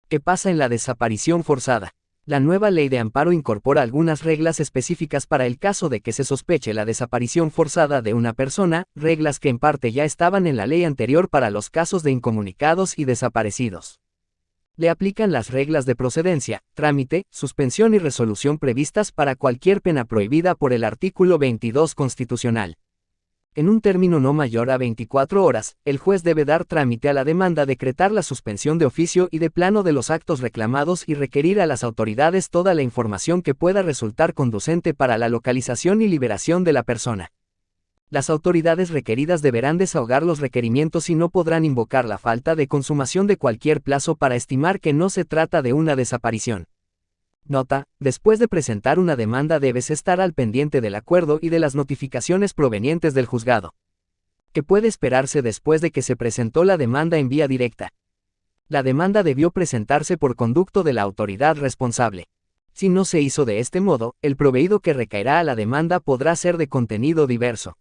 ¿Qué pasa en la desaparición forzada? La nueva ley de amparo incorpora algunas reglas específicas para el caso de que se sospeche la desaparición forzada de una persona, reglas que en parte ya estaban en la ley anterior para los casos de incomunicados y desaparecidos. Le aplican las reglas de procedencia, trámite, suspensión y resolución previstas para cualquier pena prohibida por el artículo 22 constitucional. En un término no mayor a 24 horas, el juez debe dar trámite a la demanda, decretar la suspensión de oficio y de plano de los actos reclamados y requerir a las autoridades toda la información que pueda resultar conducente para la localización y liberación de la persona. Las autoridades requeridas deberán desahogar los requerimientos y no podrán invocar la falta de consumación de cualquier plazo para estimar que no se trata de una desaparición. Nota: después de presentar una demanda debes estar al pendiente del acuerdo y de las notificaciones provenientes del juzgado. ¿Qué puede esperarse después de que se presentó la demanda en vía directa? La demanda debió presentarse por conducto de la autoridad responsable. Si no se hizo de este modo, el proveído que recaerá a la demanda podrá ser de contenido diverso.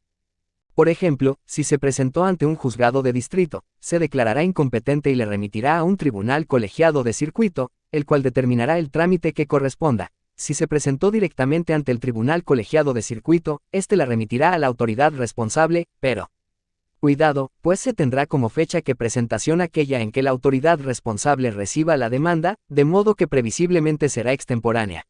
Por ejemplo, si se presentó ante un juzgado de distrito, se declarará incompetente y le remitirá a un tribunal colegiado de circuito, el cual determinará el trámite que corresponda. Si se presentó directamente ante el tribunal colegiado de circuito, este la remitirá a la autoridad responsable, pero cuidado, pues se tendrá como fecha de presentación aquella en que la autoridad responsable reciba la demanda, de modo que previsiblemente será extemporánea.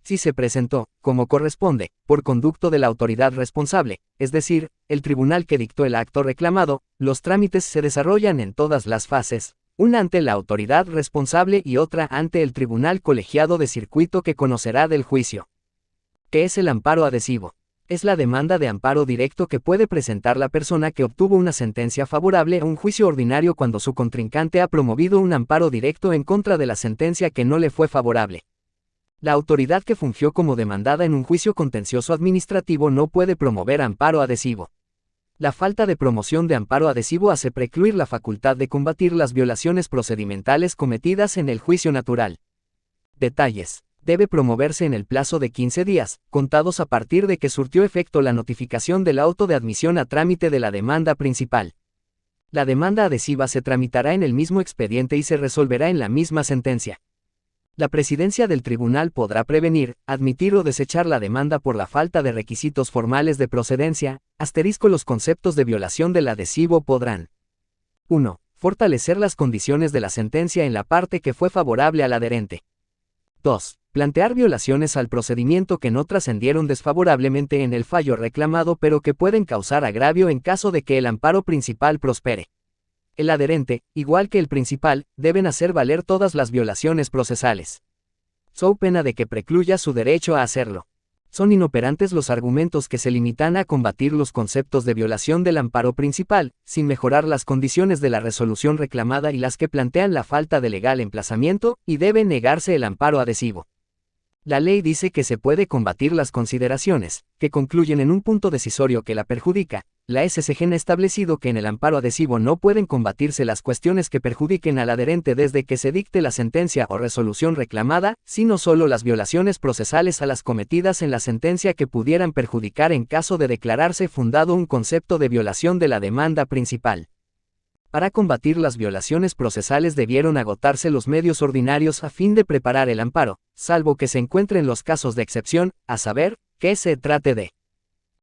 Si se presentó, como corresponde, por conducto de la autoridad responsable, es decir, el tribunal que dictó el acto reclamado, los trámites se desarrollan en todas las fases, una ante la autoridad responsable y otra ante el tribunal colegiado de circuito que conocerá del juicio. ¿Qué es el amparo adhesivo? Es la demanda de amparo directo que puede presentar la persona que obtuvo una sentencia favorable a un juicio ordinario cuando su contrincante ha promovido un amparo directo en contra de la sentencia que no le fue favorable. La autoridad que fungió como demandada en un juicio contencioso administrativo no puede promover amparo adhesivo. La falta de promoción de amparo adhesivo hace precluir la facultad de combatir las violaciones procedimentales cometidas en el juicio natural. Detalles: debe promoverse en el plazo de 15 días, contados a partir de que surtió efecto la notificación del auto de admisión a trámite de la demanda principal. La demanda adhesiva se tramitará en el mismo expediente y se resolverá en la misma sentencia. La presidencia del tribunal podrá prevenir, admitir o desechar la demanda por la falta de requisitos formales de procedencia. Los conceptos de violación del adhesivo podrán: 1. Fortalecer las condiciones de la sentencia en la parte que fue favorable al adherente. 2. Plantear violaciones al procedimiento que no trascendieron desfavorablemente en el fallo reclamado pero que pueden causar agravio en caso de que el amparo principal prospere. El adherente, igual que el principal, deben hacer valer todas las violaciones procesales, so pena de que precluya su derecho a hacerlo. Son inoperantes los argumentos que se limitan a combatir los conceptos de violación del amparo principal, sin mejorar las condiciones de la resolución reclamada y las que plantean la falta de legal emplazamiento, y debe negarse el amparo adhesivo. La ley dice que se puede combatir las consideraciones, que concluyen en un punto decisorio que la perjudica. La SCG ha establecido que en el amparo adhesivo no pueden combatirse las cuestiones que perjudiquen al adherente desde que se dicte la sentencia o resolución reclamada, sino solo las violaciones procesales a las cometidas en la sentencia que pudieran perjudicar en caso de declararse fundado un concepto de violación de la demanda principal. Para combatir las violaciones procesales debieron agotarse los medios ordinarios a fin de preparar el amparo, salvo que se encuentren los casos de excepción, a saber, que se trate de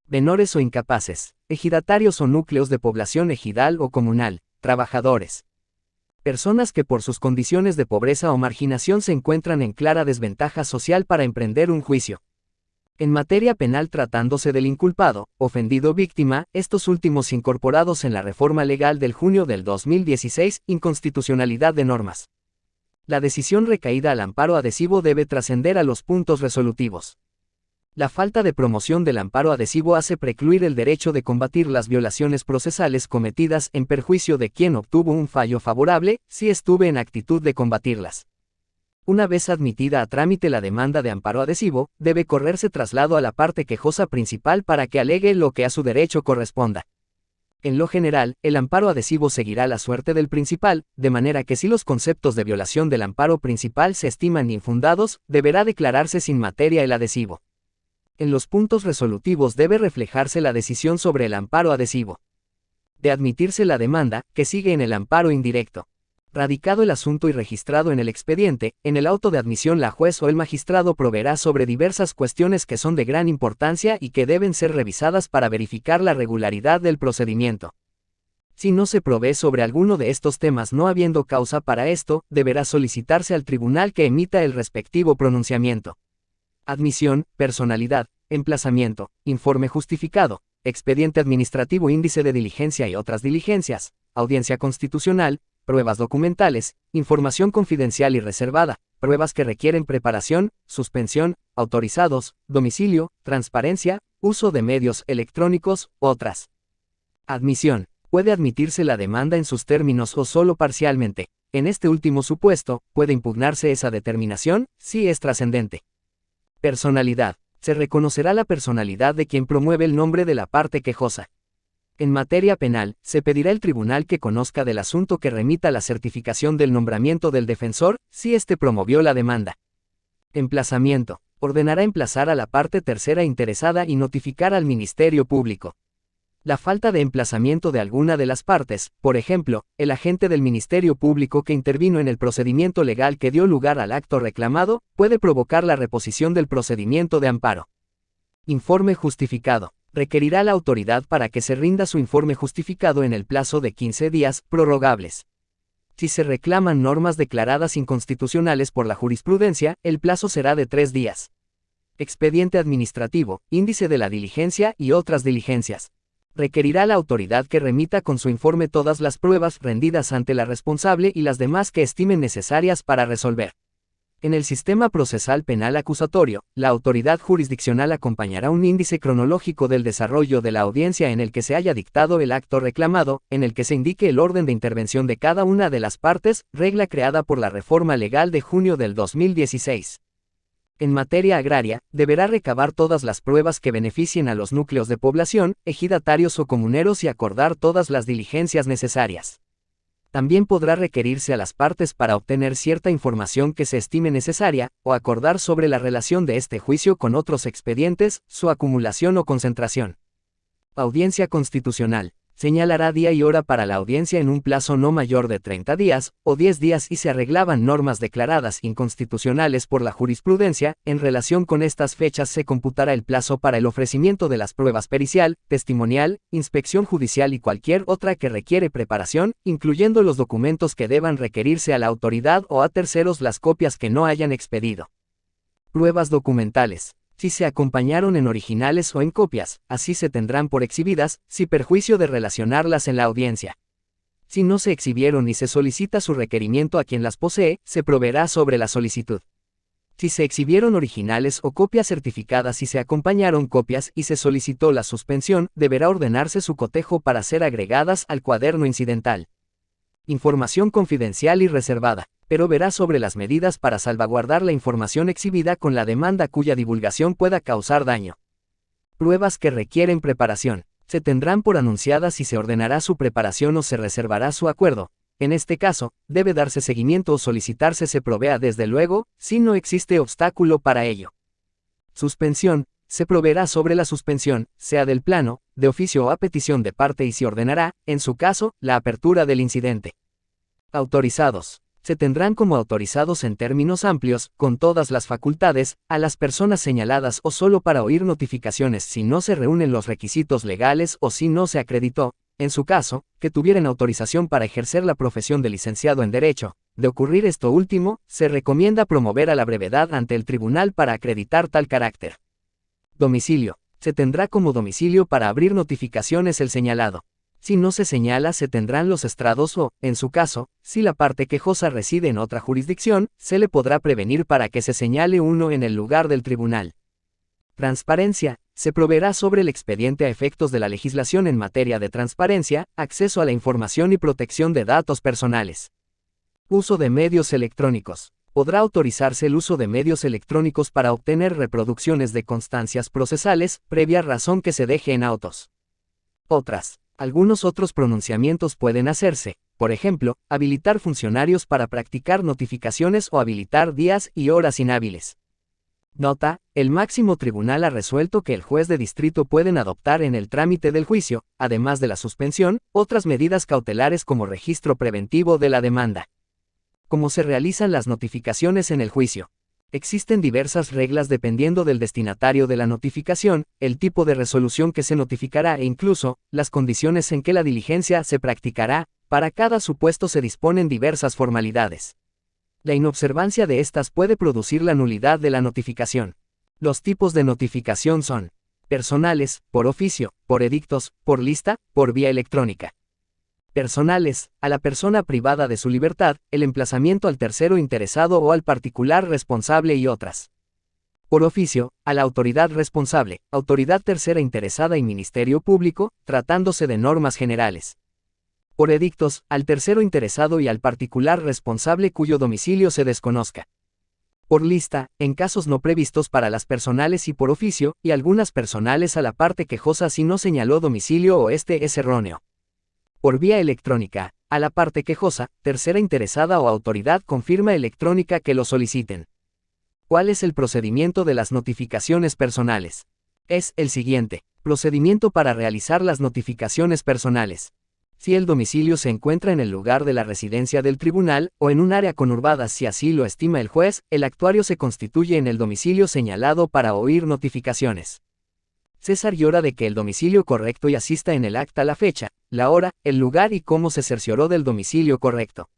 menores o incapaces, ejidatarios o núcleos de población ejidal o comunal, trabajadores, personas que por sus condiciones de pobreza o marginación se encuentran en clara desventaja social para emprender un juicio. En materia penal, tratándose del inculpado, ofendido, víctima, estos últimos incorporados en la reforma legal del junio del 2016, inconstitucionalidad de normas. La decisión recaída al amparo adhesivo debe trascender a los puntos resolutivos. La falta de promoción del amparo adhesivo hace precluir el derecho de combatir las violaciones procesales cometidas en perjuicio de quien obtuvo un fallo favorable, si estuve en actitud de combatirlas. Una vez admitida a trámite la demanda de amparo adhesivo, debe correrse traslado a la parte quejosa principal para que alegue lo que a su derecho corresponda. En lo general, el amparo adhesivo seguirá la suerte del principal, de manera que si los conceptos de violación del amparo principal se estiman infundados, deberá declararse sin materia el adhesivo. En los puntos resolutivos debe reflejarse la decisión sobre el amparo adhesivo. De admitirse la demanda, que sigue en el amparo indirecto. Radicado el asunto y registrado en el expediente, en el auto de admisión la juez o el magistrado proveerá sobre diversas cuestiones que son de gran importancia y que deben ser revisadas para verificar la regularidad del procedimiento. Si no se provee sobre alguno de estos temas no habiendo causa para esto, deberá solicitarse al tribunal que emita el respectivo pronunciamiento. Admisión, personalidad, emplazamiento, informe justificado, expediente administrativo, índice de diligencia y otras diligencias, audiencia constitucional, pruebas documentales, información confidencial y reservada, pruebas que requieren preparación, suspensión, autorizados, domicilio, transparencia, uso de medios electrónicos, otras. Admisión. Puede admitirse la demanda en sus términos o solo parcialmente. En este último supuesto, puede impugnarse esa determinación, si es trascendente. Personalidad. Se reconocerá la personalidad de quien promueve el nombre de la parte quejosa. En materia penal, se pedirá al tribunal que conozca del asunto que remita la certificación del nombramiento del defensor, si éste promovió la demanda. Emplazamiento. Ordenará emplazar a la parte tercera interesada y notificar al Ministerio Público. La falta de emplazamiento de alguna de las partes, por ejemplo, el agente del Ministerio Público que intervino en el procedimiento legal que dio lugar al acto reclamado, puede provocar la reposición del procedimiento de amparo. Informe justificado. Requerirá la autoridad para que se rinda su informe justificado en el plazo de 15 días, prorrogables. Si se reclaman normas declaradas inconstitucionales por la jurisprudencia, el plazo será de 3 días. Expediente administrativo, índice de la diligencia y otras diligencias. Requerirá la autoridad que remita con su informe todas las pruebas rendidas ante la responsable y las demás que estimen necesarias para resolver. En el sistema procesal penal acusatorio, la autoridad jurisdiccional acompañará un índice cronológico del desarrollo de la audiencia en el que se haya dictado el acto reclamado, en el que se indique el orden de intervención de cada una de las partes, regla creada por la reforma legal de junio del 2016. En materia agraria, deberá recabar todas las pruebas que beneficien a los núcleos de población, ejidatarios o comuneros y acordar todas las diligencias necesarias. También podrá requerirse a las partes para obtener cierta información que se estime necesaria, o acordar sobre la relación de este juicio con otros expedientes, su acumulación o concentración. Audiencia constitucional. Señalará día y hora para la audiencia en un plazo no mayor de 30 días, o 10 días y se arreglaban normas declaradas inconstitucionales por la jurisprudencia, en relación con estas fechas se computará el plazo para el ofrecimiento de las pruebas pericial, testimonial, inspección judicial y cualquier otra que requiere preparación, incluyendo los documentos que deban requerirse a la autoridad o a terceros las copias que no hayan expedido. Pruebas documentales. Si se acompañaron en originales o en copias, así se tendrán por exhibidas, sin perjuicio de relacionarlas en la audiencia. Si no se exhibieron y se solicita su requerimiento a quien las posee, se proveerá sobre la solicitud. Si se exhibieron originales o copias certificadas y se acompañaron copias y se solicitó la suspensión, deberá ordenarse su cotejo para ser agregadas al cuaderno incidental. Información confidencial y reservada. Pero verá sobre las medidas para salvaguardar la información exhibida con la demanda cuya divulgación pueda causar daño. Pruebas que requieren preparación. Se tendrán por anunciadas y se ordenará su preparación o se reservará su acuerdo. En este caso, debe darse seguimiento o solicitarse se provea desde luego, si no existe obstáculo para ello. Suspensión. Se proveerá sobre la suspensión, sea del plano, de oficio o a petición de parte y se ordenará, en su caso, la apertura del incidente. Autorizados. Se tendrán como autorizados en términos amplios, con todas las facultades, a las personas señaladas o solo para oír notificaciones si no se reúnen los requisitos legales o si no se acreditó, en su caso, que tuvieran autorización para ejercer la profesión de licenciado en Derecho. De ocurrir esto último, se recomienda promover a la brevedad ante el tribunal para acreditar tal carácter. Domicilio. Se tendrá como domicilio para abrir notificaciones el señalado. Si no se señala, se tendrán los estrados o, en su caso, si la parte quejosa reside en otra jurisdicción, se le podrá prevenir para que se señale uno en el lugar del tribunal. Transparencia. Se proveerá sobre el expediente a efectos de la legislación en materia de transparencia, acceso a la información y protección de datos personales. Uso de medios electrónicos. Podrá autorizarse el uso de medios electrónicos para obtener reproducciones de constancias procesales, previa razón que se deje en autos. Otras. Algunos otros pronunciamientos pueden hacerse, por ejemplo, habilitar funcionarios para practicar notificaciones o habilitar días y horas inhábiles. Nota: el máximo tribunal ha resuelto que el juez de distrito pueden adoptar en el trámite del juicio, además de la suspensión, otras medidas cautelares como registro preventivo de la demanda. ¿Cómo se realizan las notificaciones en el juicio? Existen diversas reglas dependiendo del destinatario de la notificación, el tipo de resolución que se notificará e incluso, las condiciones en que la diligencia se practicará. Para cada supuesto se disponen diversas formalidades. La inobservancia de estas puede producir la nulidad de la notificación. Los tipos de notificación son personales, por oficio, por edictos, por lista, por vía electrónica. Personales, a la persona privada de su libertad, el emplazamiento al tercero interesado o al particular responsable y otras. Por oficio, a la autoridad responsable, autoridad tercera interesada y Ministerio Público, tratándose de normas generales. Por edictos, al tercero interesado y al particular responsable cuyo domicilio se desconozca. Por lista, en casos no previstos para las personales y por oficio, y algunas personales a la parte quejosa si no señaló domicilio o este es erróneo. Por vía electrónica, a la parte quejosa, tercera interesada o autoridad con firma electrónica que lo soliciten. ¿Cuál es el procedimiento de las notificaciones personales? Es el siguiente. Procedimiento para realizar las notificaciones personales. Si el domicilio se encuentra en el lugar de la residencia del tribunal, o en un área conurbada si así lo estima el juez, el actuario se constituye en el domicilio señalado para oír notificaciones. Se cerciora de que el domicilio correcto y asista en el acta la fecha, la hora, el lugar y cómo se cercioró del domicilio correcto.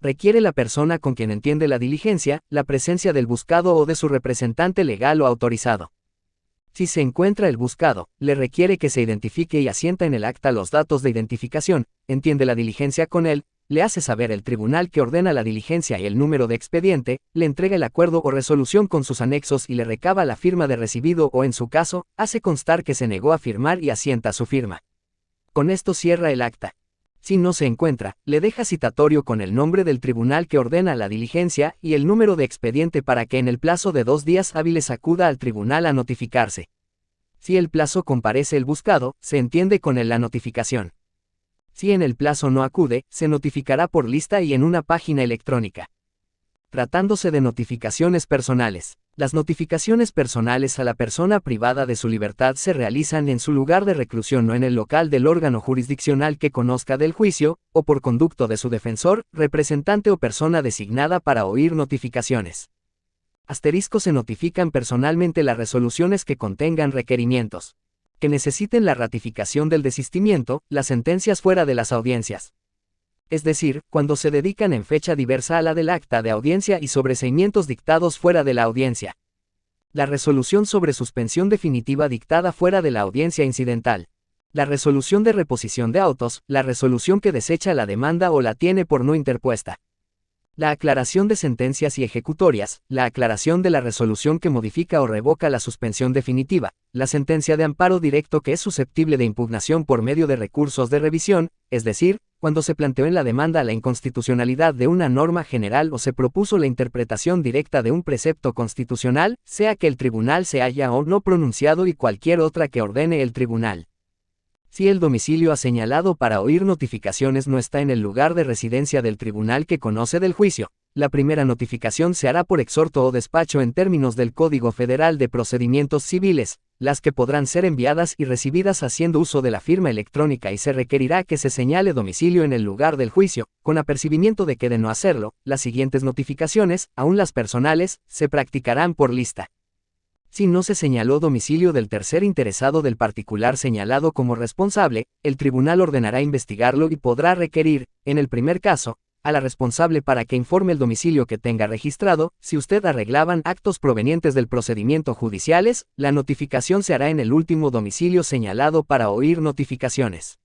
Requiere la persona con quien entiende la diligencia, la presencia del buscado o de su representante legal o autorizado. Si se encuentra el buscado, le requiere que se identifique y asienta en el acta los datos de identificación, entiende la diligencia con él, le hace saber el tribunal que ordena la diligencia y el número de expediente, le entrega el acuerdo o resolución con sus anexos y le recaba la firma de recibido o en su caso, hace constar que se negó a firmar y asienta su firma. Con esto cierra el acta. Si no se encuentra, le deja citatorio con el nombre del tribunal que ordena la diligencia y el número de expediente para que en el plazo de 2 días hábiles acuda al tribunal a notificarse. Si el plazo comparece el buscado, se entiende con él la notificación. Si en el plazo no acude, se notificará por lista y en una página electrónica. Tratándose de notificaciones personales. Las notificaciones personales a la persona privada de su libertad se realizan en su lugar de reclusión o en el local del órgano jurisdiccional que conozca del juicio, o por conducto de su defensor, representante o persona designada para oír notificaciones. Asterisco se notifican personalmente las resoluciones que contengan requerimientos que necesiten la ratificación del desistimiento, las sentencias fuera de las audiencias. Es decir, cuando se dedican en fecha diversa a la del acta de audiencia y sobreseimientos dictados fuera de la audiencia. La resolución sobre suspensión definitiva dictada fuera de la audiencia incidental. La resolución de reposición de autos, la resolución que desecha la demanda o la tiene por no interpuesta. La aclaración de sentencias y ejecutorias, la aclaración de la resolución que modifica o revoca la suspensión definitiva, la sentencia de amparo directo que es susceptible de impugnación por medio de recursos de revisión, es decir, cuando se planteó en la demanda la inconstitucionalidad de una norma general o se propuso la interpretación directa de un precepto constitucional, sea que el tribunal se haya o no pronunciado y cualquier otra que ordene el tribunal. Si el domicilio señalado para oír notificaciones no está en el lugar de residencia del tribunal que conoce del juicio, la primera notificación se hará por exhorto o despacho en términos del Código Federal de Procedimientos Civiles, las que podrán ser enviadas y recibidas haciendo uso de la firma electrónica y se requerirá que se señale domicilio en el lugar del juicio, con apercibimiento de que de no hacerlo, las siguientes notificaciones, aun las personales, se practicarán por lista. Si no se señaló domicilio del tercer interesado del particular señalado como responsable, el tribunal ordenará investigarlo y podrá requerir, en el primer caso, a la responsable para que informe el domicilio que tenga registrado. Si usted arreglaban actos provenientes del procedimiento judiciales, la notificación se hará en el último domicilio señalado para oír notificaciones.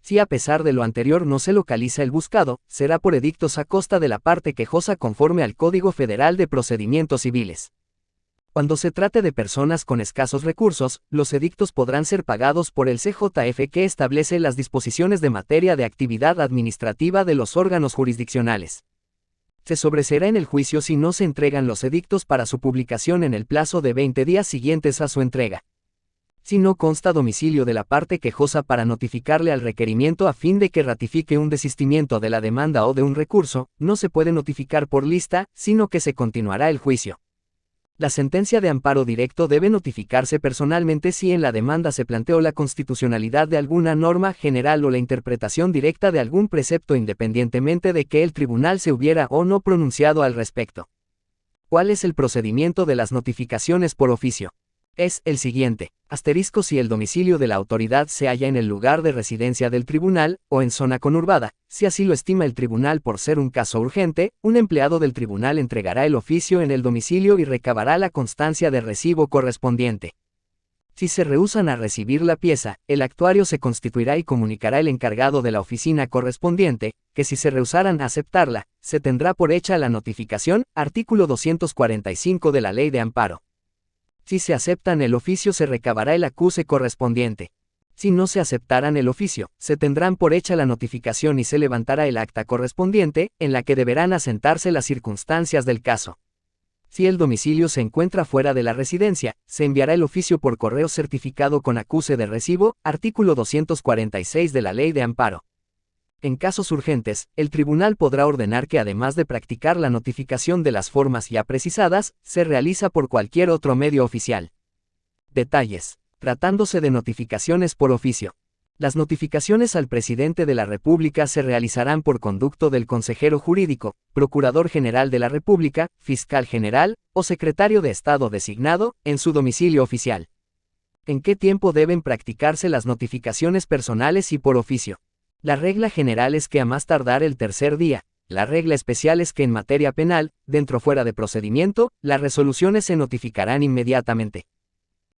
Si a pesar de lo anterior no se localiza el buscado, será por edictos a costa de la parte quejosa conforme al Código Federal de Procedimientos Civiles. Cuando se trate de personas con escasos recursos, los edictos podrán ser pagados por el CJF que establece las disposiciones de materia de actividad administrativa de los órganos jurisdiccionales. Se sobreseerá en el juicio si no se entregan los edictos para su publicación en el plazo de 20 días siguientes a su entrega. Si no consta domicilio de la parte quejosa para notificarle al requerimiento a fin de que ratifique un desistimiento de la demanda o de un recurso, no se puede notificar por lista, sino que se continuará el juicio. La sentencia de amparo directo debe notificarse personalmente si en la demanda se planteó la constitucionalidad de alguna norma general o la interpretación directa de algún precepto independientemente de que el tribunal se hubiera o no pronunciado al respecto. ¿Cuál es el procedimiento de las notificaciones por oficio? Es el siguiente. Si el domicilio de la autoridad se halla en el lugar de residencia del tribunal, o en zona conurbada, si así lo estima el tribunal por ser un caso urgente, un empleado del tribunal entregará el oficio en el domicilio y recabará la constancia de recibo correspondiente. Si se rehúsan a recibir la pieza, el actuario se constituirá y comunicará al encargado de la oficina correspondiente, que si se rehusaran a aceptarla, se tendrá por hecha la notificación, artículo 245 de la Ley de Amparo. Si se aceptan el oficio se recabará el acuse correspondiente. Si no se aceptaran el oficio, se tendrán por hecha la notificación y se levantará el acta correspondiente, en la que deberán asentarse las circunstancias del caso. Si el domicilio se encuentra fuera de la residencia, se enviará el oficio por correo certificado con acuse de recibo, artículo 246 de la Ley de Amparo. En casos urgentes, el tribunal podrá ordenar que además de practicar la notificación de las formas ya precisadas, se realiza por cualquier otro medio oficial. Detalles. Tratándose de notificaciones por oficio. Las notificaciones al presidente de la República se realizarán por conducto del consejero jurídico, Procurador General de la República, Fiscal General, o Secretario de Estado designado, en su domicilio oficial. ¿En qué tiempo deben practicarse las notificaciones personales y por oficio? La regla general es que a más tardar el tercer día. La regla especial es que en materia penal, dentro o fuera de procedimiento, las resoluciones se notificarán inmediatamente.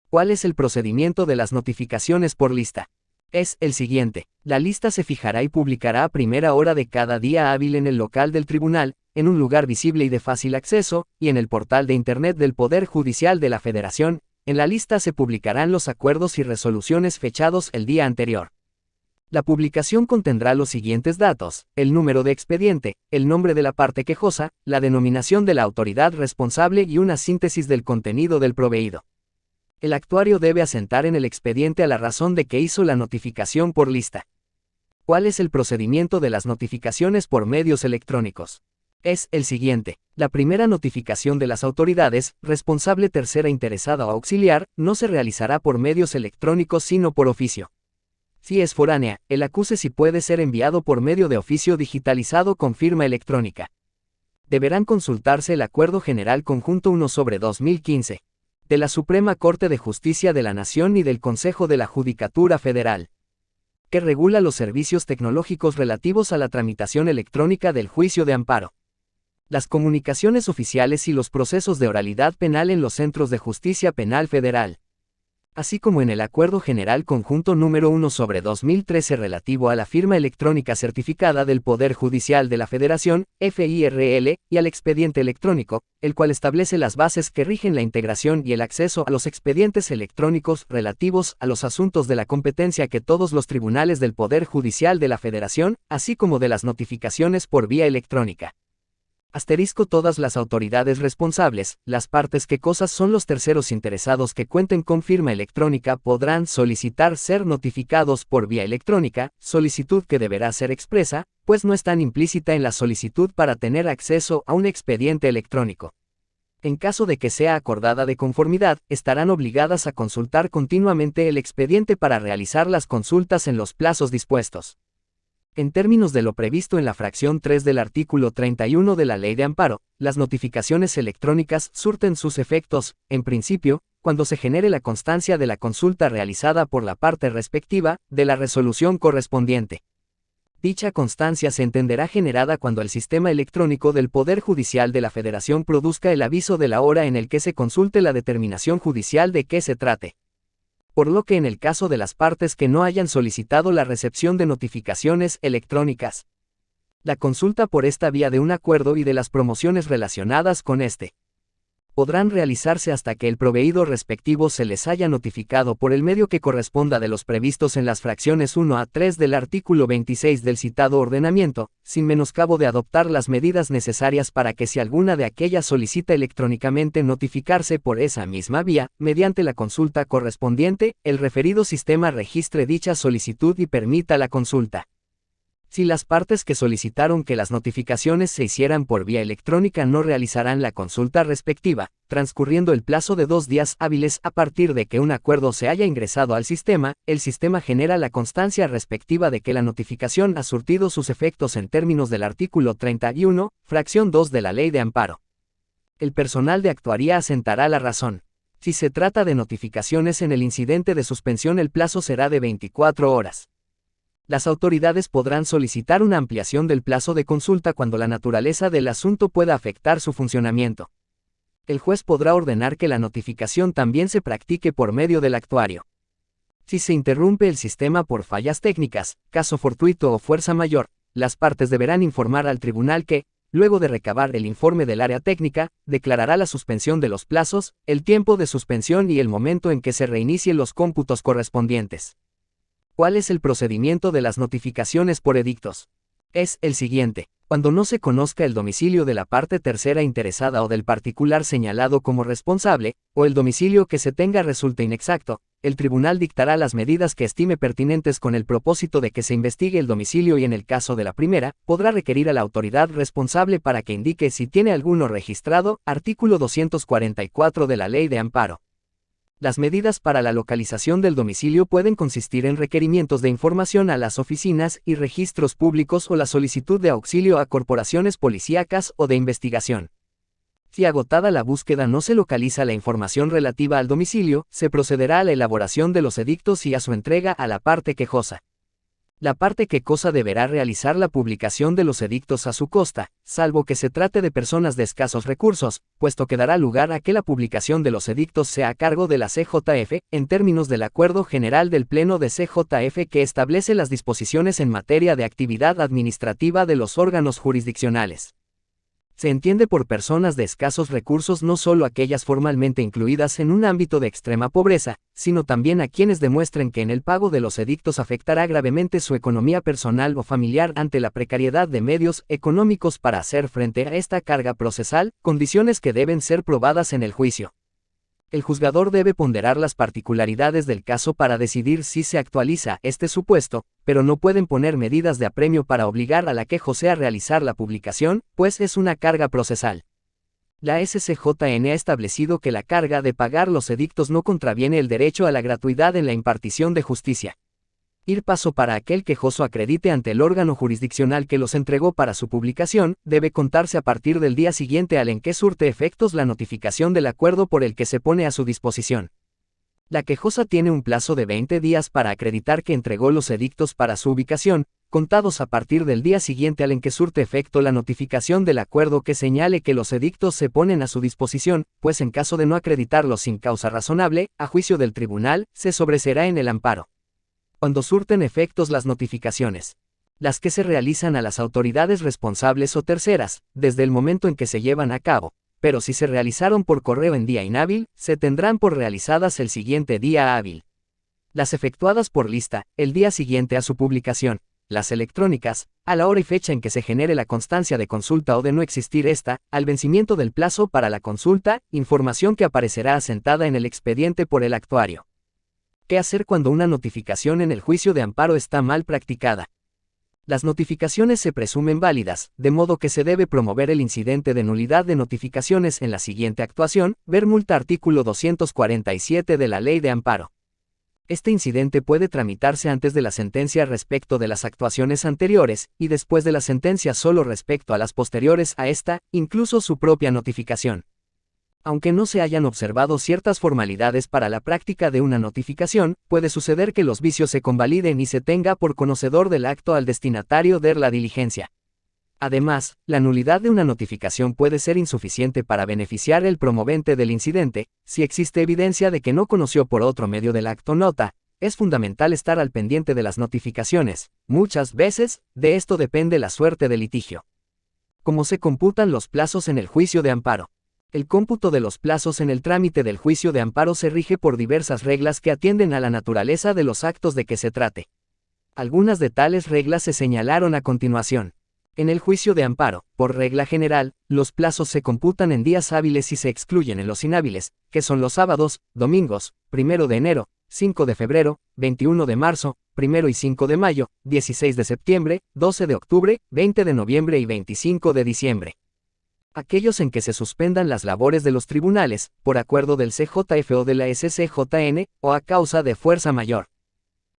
¿Cuál es el procedimiento de las notificaciones por lista? Es el siguiente. La lista se fijará y publicará a primera hora de cada día hábil en el local del tribunal, en un lugar visible y de fácil acceso, y en el portal de Internet del Poder Judicial de la Federación. En la lista se publicarán los acuerdos y resoluciones fechados el día anterior. La publicación contendrá los siguientes datos: el número de expediente, el nombre de la parte quejosa, la denominación de la autoridad responsable y una síntesis del contenido del proveído. El actuario debe asentar en el expediente a la razón de que hizo la notificación por lista. ¿Cuál es el procedimiento de las notificaciones por medios electrónicos? Es el siguiente. La primera notificación de las autoridades, responsable tercera interesada o auxiliar, no se realizará por medios electrónicos sino por oficio. Si es foránea, el acuse sí puede ser enviado por medio de oficio digitalizado con firma electrónica. Deberán consultarse el Acuerdo General Conjunto 1/2015, de la Suprema Corte de Justicia de la Nación y del Consejo de la Judicatura Federal, que regula los servicios tecnológicos relativos a la tramitación electrónica del juicio de amparo, las comunicaciones oficiales y los procesos de oralidad penal en los centros de justicia penal federal, así como en el Acuerdo General Conjunto número 1/2013 relativo a la firma electrónica certificada del Poder Judicial de la Federación, FIRL, y al expediente electrónico, el cual establece las bases que rigen la integración y el acceso a los expedientes electrónicos relativos a los asuntos de la competencia que todos los tribunales del Poder Judicial de la Federación, así como de las notificaciones por vía electrónica. Todas las autoridades responsables, las partes quejosas son los terceros interesados que cuenten con firma electrónica podrán solicitar ser notificados por vía electrónica, solicitud que deberá ser expresa, pues no está implícita en la solicitud para tener acceso a un expediente electrónico. En caso de que sea acordada de conformidad, estarán obligadas a consultar continuamente el expediente para realizar las consultas en los plazos dispuestos. En términos de lo previsto en la fracción 3 del artículo 31 de la Ley de Amparo, las notificaciones electrónicas surten sus efectos, en principio, cuando se genere la constancia de la consulta realizada por la parte respectiva, de la resolución correspondiente. Dicha constancia se entenderá generada cuando el sistema electrónico del Poder Judicial de la Federación produzca el aviso de la hora en el que se consulte la determinación judicial de qué se trate. Por lo que en el caso de las partes que no hayan solicitado la recepción de notificaciones electrónicas, la consulta por esta vía de un acuerdo y de las promociones relacionadas con este, podrán realizarse hasta que el proveído respectivo se les haya notificado por el medio que corresponda de los previstos en las fracciones 1 a 3 del artículo 26 del citado ordenamiento, sin menoscabo de adoptar las medidas necesarias para que si alguna de aquellas solicita electrónicamente notificarse por esa misma vía, mediante la consulta correspondiente, el referido sistema registre dicha solicitud y permita la consulta. Si las partes que solicitaron que las notificaciones se hicieran por vía electrónica no realizarán la consulta respectiva, transcurriendo el plazo de 2 días hábiles a partir de que un acuerdo se haya ingresado al sistema, el sistema genera la constancia respectiva de que la notificación ha surtido sus efectos en términos del artículo 31, fracción 2 de la Ley de Amparo. El personal de actuaría asentará la razón. Si se trata de notificaciones en el incidente de suspensión, el plazo será de 24 horas. Las autoridades podrán solicitar una ampliación del plazo de consulta cuando la naturaleza del asunto pueda afectar su funcionamiento. El juez podrá ordenar que la notificación también se practique por medio del actuario. Si se interrumpe el sistema por fallas técnicas, caso fortuito o fuerza mayor, las partes deberán informar al tribunal que, luego de recabar el informe del área técnica, declarará la suspensión de los plazos, el tiempo de suspensión y el momento en que se reinicien los cómputos correspondientes. ¿Cuál es el procedimiento de las notificaciones por edictos? Es el siguiente. Cuando no se conozca el domicilio de la parte tercera interesada o del particular señalado como responsable, o el domicilio que se tenga resulte inexacto, el tribunal dictará las medidas que estime pertinentes con el propósito de que se investigue el domicilio y en el caso de la primera, podrá requerir a la autoridad responsable para que indique si tiene alguno registrado, artículo 244 de la Ley de Amparo. Las medidas para la localización del domicilio pueden consistir en requerimientos de información a las oficinas y registros públicos o la solicitud de auxilio a corporaciones policíacas o de investigación. Si agotada la búsqueda no se localiza la información relativa al domicilio, se procederá a la elaboración de los edictos y a su entrega a la parte quejosa. La parte quejosa deberá realizar la publicación de los edictos a su costa, salvo que se trate de personas de escasos recursos, puesto que dará lugar a que la publicación de los edictos sea a cargo de la CJF, en términos del Acuerdo General del Pleno de CJF que establece las disposiciones en materia de actividad administrativa de los órganos jurisdiccionales. Se entiende por personas de escasos recursos no solo aquellas formalmente incluidas en un ámbito de extrema pobreza, sino también a quienes demuestren que en el pago de los edictos afectará gravemente su economía personal o familiar ante la precariedad de medios económicos para hacer frente a esta carga procesal, condiciones que deben ser probadas en el juicio. El juzgador debe ponderar las particularidades del caso para decidir si se actualiza este supuesto, pero no pueden poner medidas de apremio para obligar a la quejosa a realizar la publicación, pues es una carga procesal. La SCJN ha establecido que la carga de pagar los edictos no contraviene el derecho a la gratuidad en la impartición de justicia. Ir paso para aquel quejoso acredite ante el órgano jurisdiccional que los entregó para su publicación, debe contarse a partir del día siguiente al en que surte efectos la notificación del acuerdo por el que se pone a su disposición. La quejosa tiene un plazo de 20 días para acreditar que entregó los edictos para su ubicación, contados a partir del día siguiente al en que surte efecto la notificación del acuerdo que señale que los edictos se ponen a su disposición, pues en caso de no acreditarlos sin causa razonable, a juicio del tribunal, se sobreseerá en el amparo. Cuando surten efectos las notificaciones, las que se realizan a las autoridades responsables o terceras, desde el momento en que se llevan a cabo, pero si se realizaron por correo en día inhábil, se tendrán por realizadas el siguiente día hábil. Las efectuadas por lista, el día siguiente a su publicación, las electrónicas, a la hora y fecha en que se genere la constancia de consulta o de no existir esta, al vencimiento del plazo para la consulta, información que aparecerá asentada en el expediente por el actuario. ¿Qué hacer cuando una notificación en el juicio de amparo está mal practicada? Las notificaciones se presumen válidas, de modo que se debe promover el incidente de nulidad de notificaciones en la siguiente actuación, ver multa artículo 247 de la Ley de Amparo. Este incidente puede tramitarse antes de la sentencia respecto de las actuaciones anteriores, y después de la sentencia solo respecto a las posteriores a esta, incluso su propia notificación. Aunque no se hayan observado ciertas formalidades para la práctica de una notificación, puede suceder que los vicios se convaliden y se tenga por conocedor del acto al destinatario de la diligencia. Además, la nulidad de una notificación puede ser insuficiente para beneficiar el promovente del incidente, si existe evidencia de que no conoció por otro medio del acto nota. Es fundamental estar al pendiente de las notificaciones. Muchas veces, de esto depende la suerte del litigio. ¿Cómo se computan los plazos en el juicio de amparo? El cómputo de los plazos en el trámite del juicio de amparo se rige por diversas reglas que atienden a la naturaleza de los actos de que se trate. Algunas de tales reglas se señalaron a continuación. En el juicio de amparo, por regla general, los plazos se computan en días hábiles y se excluyen en los inhábiles, que son los sábados, domingos, 1 de enero, 5 de febrero, 21 de marzo, 1 y 5 de mayo, 16 de septiembre, 12 de octubre, 20 de noviembre y 25 de diciembre. Aquellos en que se suspendan las labores de los tribunales, por acuerdo del CJF o de la SCJN, o a causa de fuerza mayor.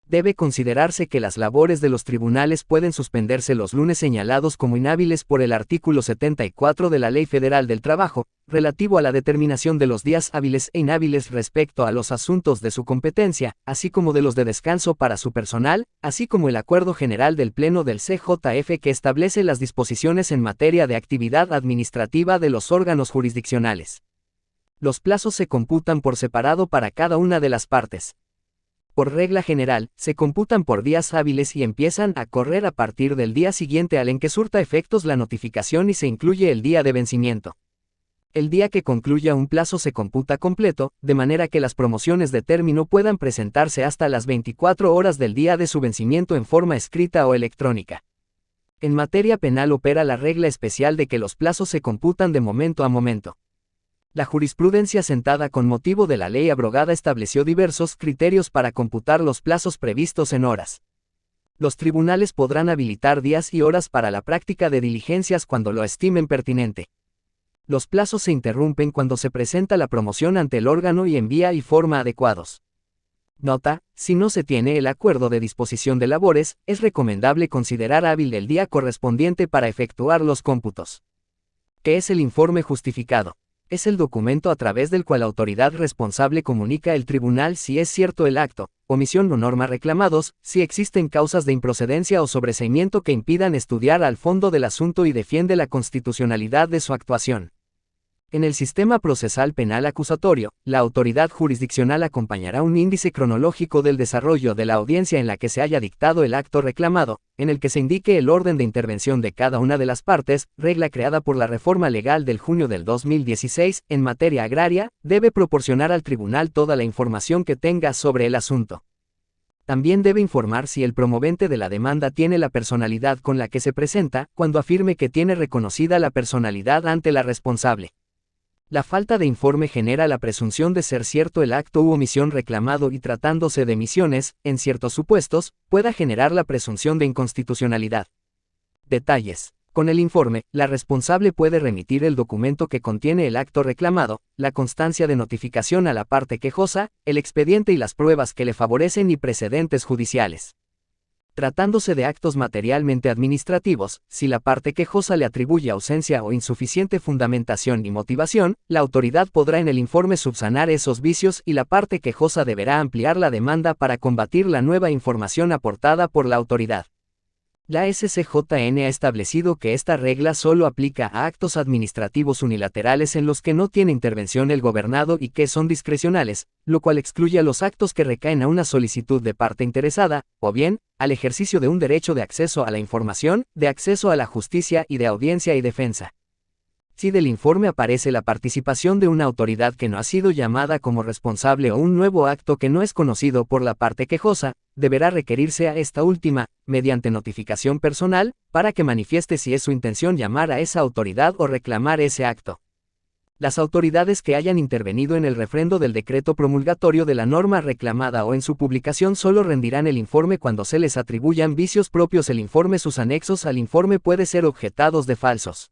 Debe considerarse que las labores de los tribunales pueden suspenderse los lunes señalados como inhábiles por el artículo 74 de la Ley Federal del Trabajo, relativo a la determinación de los días hábiles e inhábiles respecto a los asuntos de su competencia, así como de los de descanso para su personal, así como el Acuerdo General del Pleno del CJF que establece las disposiciones en materia de actividad administrativa de los órganos jurisdiccionales. Los plazos se computan por separado para cada una de las partes. Por regla general, se computan por días hábiles y empiezan a correr a partir del día siguiente al en que surta efectos la notificación y se incluye el día de vencimiento. El día que concluya un plazo se computa completo, de manera que las promociones de término puedan presentarse hasta las 24 horas del día de su vencimiento en forma escrita o electrónica. En materia penal opera la regla especial de que los plazos se computan de momento a momento. La jurisprudencia sentada con motivo de la ley abrogada estableció diversos criterios para computar los plazos previstos en horas. Los tribunales podrán habilitar días y horas para la práctica de diligencias cuando lo estimen pertinente. Los plazos se interrumpen cuando se presenta la promoción ante el órgano y en vía y forma adecuados. Nota: si no se tiene el acuerdo de disposición de labores, es recomendable considerar hábil el día correspondiente para efectuar los cómputos. ¿Qué es el informe justificado? Es el documento a través del cual la autoridad responsable comunica al tribunal si es cierto el acto, omisión o norma reclamados, si existen causas de improcedencia o sobreseimiento que impidan estudiar al fondo del asunto y defiende la constitucionalidad de su actuación. En el sistema procesal penal acusatorio, la autoridad jurisdiccional acompañará un índice cronológico del desarrollo de la audiencia en la que se haya dictado el acto reclamado, en el que se indique el orden de intervención de cada una de las partes, regla creada por la reforma legal del junio del 2016, en materia agraria, debe proporcionar al tribunal toda la información que tenga sobre el asunto. También debe informar si el promovente de la demanda tiene la personalidad con la que se presenta, cuando afirme que tiene reconocida la personalidad ante la responsable. La falta de informe genera la presunción de ser cierto el acto u omisión reclamado y tratándose de omisiones, en ciertos supuestos, pueda generar la presunción de inconstitucionalidad. Detalles. Con el informe, la responsable puede remitir el documento que contiene el acto reclamado, la constancia de notificación a la parte quejosa, el expediente y las pruebas que le favorecen y precedentes judiciales. Tratándose de actos materialmente administrativos, si la parte quejosa le atribuye ausencia o insuficiente fundamentación y motivación, la autoridad podrá en el informe subsanar esos vicios y la parte quejosa deberá ampliar la demanda para combatir la nueva información aportada por la autoridad. La SCJN ha establecido que esta regla solo aplica a actos administrativos unilaterales en los que no tiene intervención el gobernado y que son discrecionales, lo cual excluye a los actos que recaen a una solicitud de parte interesada, o bien, al ejercicio de un derecho de acceso a la información, de acceso a la justicia y de audiencia y defensa. Si del informe aparece la participación de una autoridad que no ha sido llamada como responsable o un nuevo acto que no es conocido por la parte quejosa, deberá requerirse a esta última, mediante notificación personal, para que manifieste si es su intención llamar a esa autoridad o reclamar ese acto. Las autoridades que hayan intervenido en el refrendo del decreto promulgatorio de la norma reclamada o en su publicación solo rendirán el informe cuando se les atribuyan vicios propios el informe. Sus anexos al informe pueden ser objetados de falsos.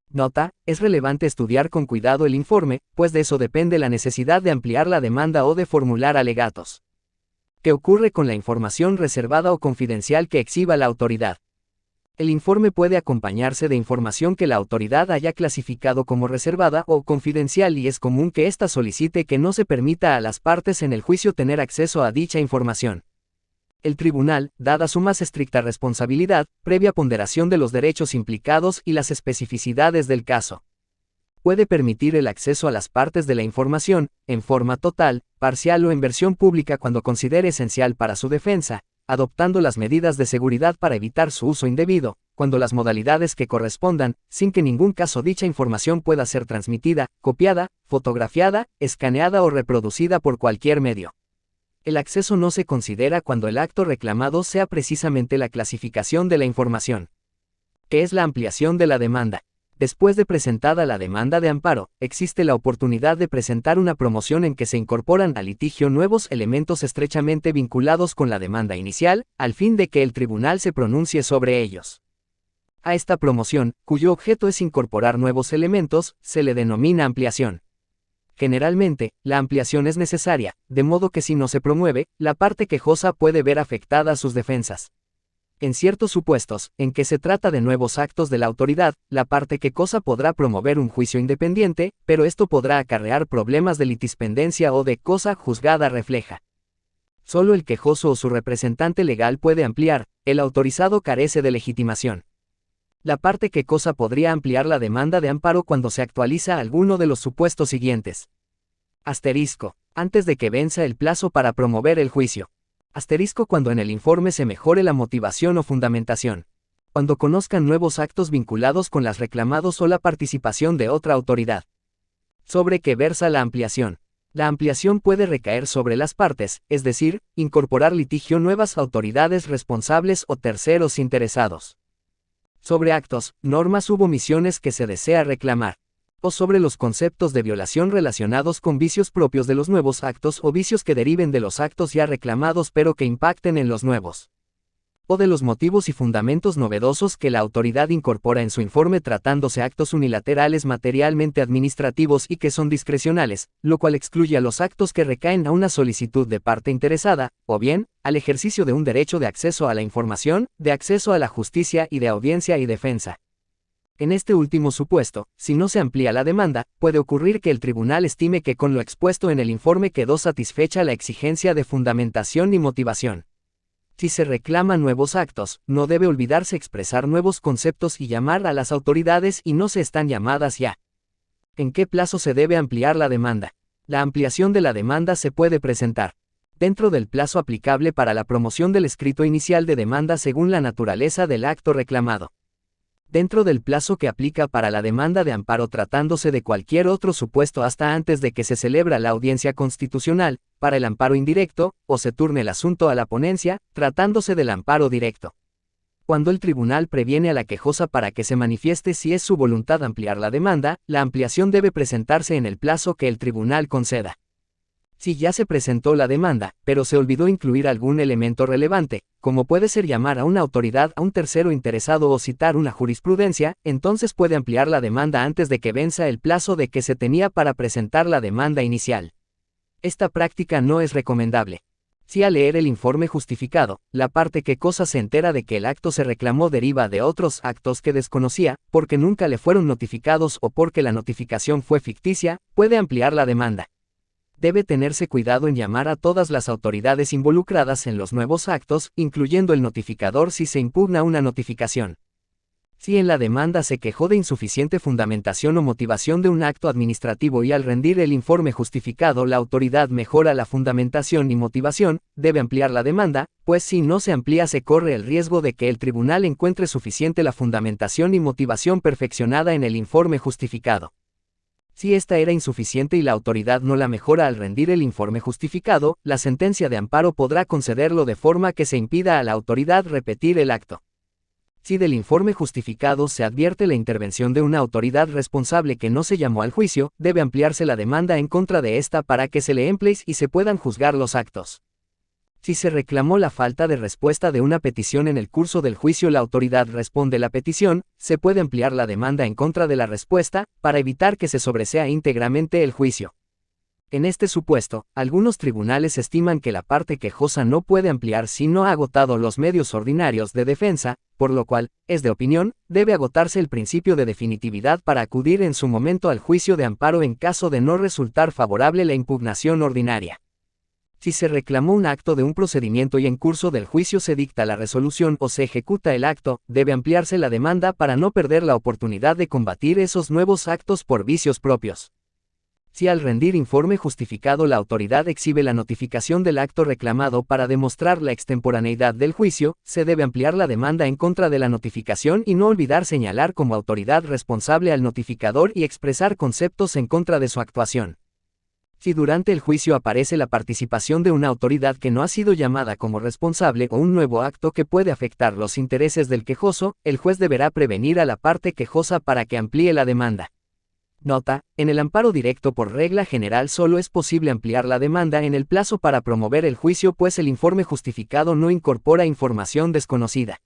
Nota: es relevante estudiar con cuidado el informe, pues de eso depende la necesidad de ampliar la demanda o de formular alegatos. ¿Qué ocurre con la información reservada o confidencial que exhiba la autoridad? El informe puede acompañarse de información que la autoridad haya clasificado como reservada o confidencial y es común que ésta solicite que no se permita a las partes en el juicio tener acceso a dicha información. El tribunal, dada su más estricta responsabilidad, previa ponderación de los derechos implicados y las especificidades del caso, puede permitir el acceso a las partes de la información, en forma total, parcial o en versión pública cuando considere esencial para su defensa, adoptando las medidas de seguridad para evitar su uso indebido, cuando las modalidades que correspondan, sin que en ningún caso dicha información pueda ser transmitida, copiada, fotografiada, escaneada o reproducida por cualquier medio. El acceso no se considera cuando el acto reclamado sea precisamente la clasificación de la información. ¿Qué es la ampliación de la demanda? Después de presentada la demanda de amparo, existe la oportunidad de presentar una promoción en que se incorporan al litigio nuevos elementos estrechamente vinculados con la demanda inicial, al fin de que el tribunal se pronuncie sobre ellos. A esta promoción, cuyo objeto es incorporar nuevos elementos, se le denomina ampliación. Generalmente, la ampliación es necesaria, de modo que si no se promueve, la parte quejosa puede ver afectadas sus defensas. En ciertos supuestos, en que se trata de nuevos actos de la autoridad, la parte quejosa podrá promover un juicio independiente, pero esto podrá acarrear problemas de litispendencia o de cosa juzgada refleja. Solo el quejoso o su representante legal puede ampliar, el autorizado carece de legitimación. La parte quejosa podría ampliar la demanda de amparo cuando se actualiza alguno de los supuestos siguientes. Asterisco. Antes de que venza el plazo para promover el juicio. Asterisco cuando en el informe se mejore la motivación o fundamentación. Cuando conozcan nuevos actos vinculados con las reclamados o la participación de otra autoridad. Sobre qué versa la ampliación. La ampliación puede recaer sobre las partes, es decir, incorporar litigio nuevas autoridades responsables o terceros interesados. Sobre actos, normas u omisiones que se desea reclamar. O sobre los conceptos de violación relacionados con vicios propios de los nuevos actos o vicios que deriven de los actos ya reclamados pero que impacten en los nuevos. O de los motivos y fundamentos novedosos que la autoridad incorpora en su informe tratándose actos unilaterales materialmente administrativos y que son discrecionales, lo cual excluye a los actos que recaen a una solicitud de parte interesada, o bien, al ejercicio de un derecho de acceso a la información, de acceso a la justicia y de audiencia y defensa. En este último supuesto, si no se amplía la demanda, puede ocurrir que el tribunal estime que con lo expuesto en el informe quedó satisfecha la exigencia de fundamentación y motivación. Si se reclaman nuevos actos, no debe olvidarse expresar nuevos conceptos y llamar a las autoridades y no se están llamadas ya. ¿En qué plazo se debe ampliar la demanda? La ampliación de la demanda se puede presentar dentro del plazo aplicable para la promoción del escrito inicial de demanda según la naturaleza del acto reclamado. Dentro del plazo que aplica para la demanda de amparo tratándose de cualquier otro supuesto hasta antes de que se celebra la audiencia constitucional, para el amparo indirecto, o se turne el asunto a la ponencia, tratándose del amparo directo. Cuando el tribunal previene a la quejosa para que se manifieste si es su voluntad ampliar la demanda, la ampliación debe presentarse en el plazo que el tribunal conceda. Si ya se presentó la demanda, pero se olvidó incluir algún elemento relevante, como puede ser llamar a una autoridad a un tercero interesado o citar una jurisprudencia, entonces puede ampliar la demanda antes de que venza el plazo de que se tenía para presentar la demanda inicial. Esta práctica no es recomendable. Si al leer el informe justificado, la parte quejosa se entera de que el acto se reclamó deriva de otros actos que desconocía, porque nunca le fueron notificados o porque la notificación fue ficticia, puede ampliar la demanda. Debe tenerse cuidado en llamar a todas las autoridades involucradas en los nuevos actos, incluyendo el notificador si se impugna una notificación. Si en la demanda se quejó de insuficiente fundamentación o motivación de un acto administrativo y al rendir el informe justificado la autoridad mejora la fundamentación y motivación, debe ampliar la demanda, pues si no se amplía se corre el riesgo de que el tribunal encuentre suficiente la fundamentación y motivación perfeccionada en el informe justificado. Si esta era insuficiente y la autoridad no la mejora al rendir el informe justificado, la sentencia de amparo podrá concederlo de forma que se impida a la autoridad repetir el acto. Si del informe justificado se advierte la intervención de una autoridad responsable que no se llamó al juicio, debe ampliarse la demanda en contra de esta para que se le emplee y se puedan juzgar los actos. Si se reclamó la falta de respuesta de una petición en el curso del juicio, la autoridad responde la petición, se puede ampliar la demanda en contra de la respuesta, para evitar que se sobresea íntegramente el juicio. En este supuesto, algunos tribunales estiman que la parte quejosa no puede ampliar si no ha agotado los medios ordinarios de defensa, por lo cual, es de opinión, debe agotarse el principio de definitividad para acudir en su momento al juicio de amparo en caso de no resultar favorable la impugnación ordinaria. Si se reclamó un acto de un procedimiento y en curso del juicio se dicta la resolución o se ejecuta el acto, debe ampliarse la demanda para no perder la oportunidad de combatir esos nuevos actos por vicios propios. Si al rendir informe justificado la autoridad exhibe la notificación del acto reclamado para demostrar la extemporaneidad del juicio, se debe ampliar la demanda en contra de la notificación y no olvidar señalar como autoridad responsable al notificador y expresar conceptos en contra de su actuación. Si durante el juicio aparece la participación de una autoridad que no ha sido llamada como responsable o un nuevo acto que puede afectar los intereses del quejoso, el juez deberá prevenir a la parte quejosa para que amplíe la demanda. Nota: en el amparo directo por regla general solo es posible ampliar la demanda en el plazo para promover el juicio, pues el informe justificado no incorpora información desconocida.